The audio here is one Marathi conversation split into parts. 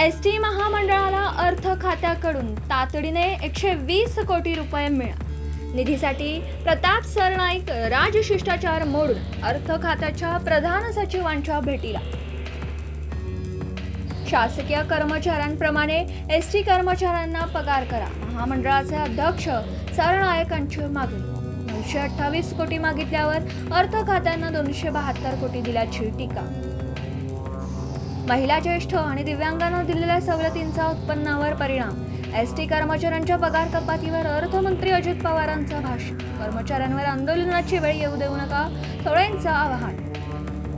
एसटी महामंडळाला अर्थ खात्याकडून तातडीने 120 कोटी रुपये मिळाले। निधीसाठी प्रताप सरनाईक राजशिष्टाचार मोडून अर्थ खात्याच्या प्रधान सचिवांच्या भेटीला। शासकीय कर्मचाऱ्यांप्रमाणे एसटी कर्मचाऱ्यांना पगार करा, महामंडळाचे अध्यक्ष सरनाईकांची मागणी। 928 कोटी मागितल्यावर अर्थ खात्यानं 272 कोटी दिल्याची टीका। महिला, ज्येष्ठ आणि दिव्यांगांना दिलेल्या सवलतींचा उत्पन्नावर परिणाम। एसटी कर्मचाऱ्यांच्या पगार कपातीवर अर्थमंत्री अजित पवारांचा भाष्य। कर्मचाऱ्यांवर आंदोलनाची वेळ येऊ देऊ नका, थोडेंचं आवाहन।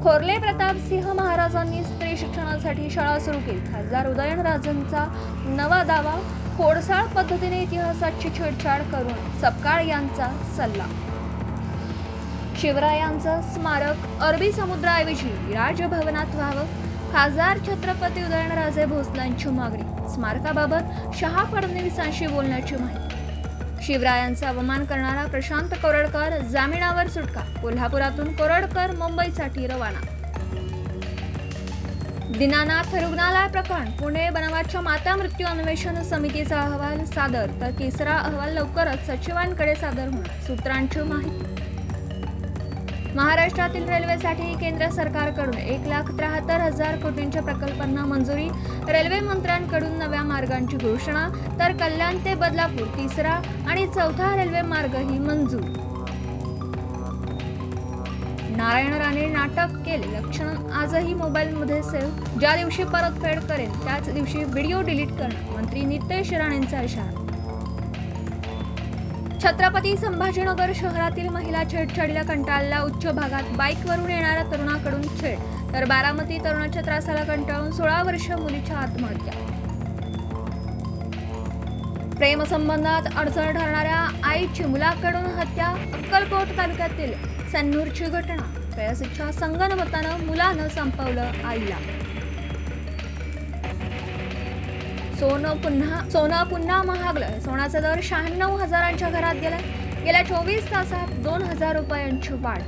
खोरले प्रताप सिंह महाराजांनी स्त्री शिक्षणासाठी शाळा सुरू केली। खासदार उदयनराजेंचा नवा दावा। खोडसाळ पद्धतीने इतिहासाची छेडछाड करून सपकाळ यांचा सल्ला। शिवरायांचं स्मारक अरबी समुद्राऐवजी राजभवनात व्हावं, खासदार छत्रपती उदयनराजे भोसलेंची मागणी। स्मारकाबाबत शहा फडणवीसांशी बोलण्याची माहिती। शिवरायांचा अपमान करणारा प्रशांत कोरडकर जामिनावर सुटका। कोल्हापुरातून कोरडकर मुंबईसाठी रवाना। दीनानाथ रुग्णालय प्रकरण पुणे बनावाच्या माता मृत्यू अन्वेषण समितीचा अहवाल सादर, तर तिसरा अहवाल लवकरच सचिवांकडे सादर होणार, सूत्रांची माहिती। महाराष्ट्रातील रेल्वेसाठी केंद्र सरकारकडून 1,73,000 कोटींच्या प्रकल्पांना मंजुरी। रेल्वे मंत्र्यांकडून नव्या मार्गांची घोषणा, तर कल्याण ते बदलापूर तिसरा आणि चौथा रेल्वे मार्गही मंजूर। नारायण राणे नाटक केले, लक्षण आजही मोबाईलमध्ये सेव्ह। ज्या दिवशी परतफेड करेल त्याच दिवशी व्हिडिओ डिलीट करणार, मंत्री नितेश राणेंचा इशारा। छत्रपती संभाजीनगर शहरातील महिला छेडछाडीला कंटाळल्या। उच्च भागात बाईकवरून येणाऱ्या तरुणाकडून छेड, तर बारामती तरुणाच्या त्रासाला कंटाळून 16 वर्षीय मुलीची आत्महत्या। प्रेमसंबंधात अडचण ठरणाऱ्या आईची मुलाकडून हत्या। अक्कलकोट तालुक्यातील सन्नूरची घटना। प्रेयसीच्या संगनमतानं मुलानं संपवलं आईला। सोनं पुन्हा महागलं। सोन्याचा दर 96,000च्या घरात गेला। गेल्या 24 तासात 2,000 रुपयांची वाढ।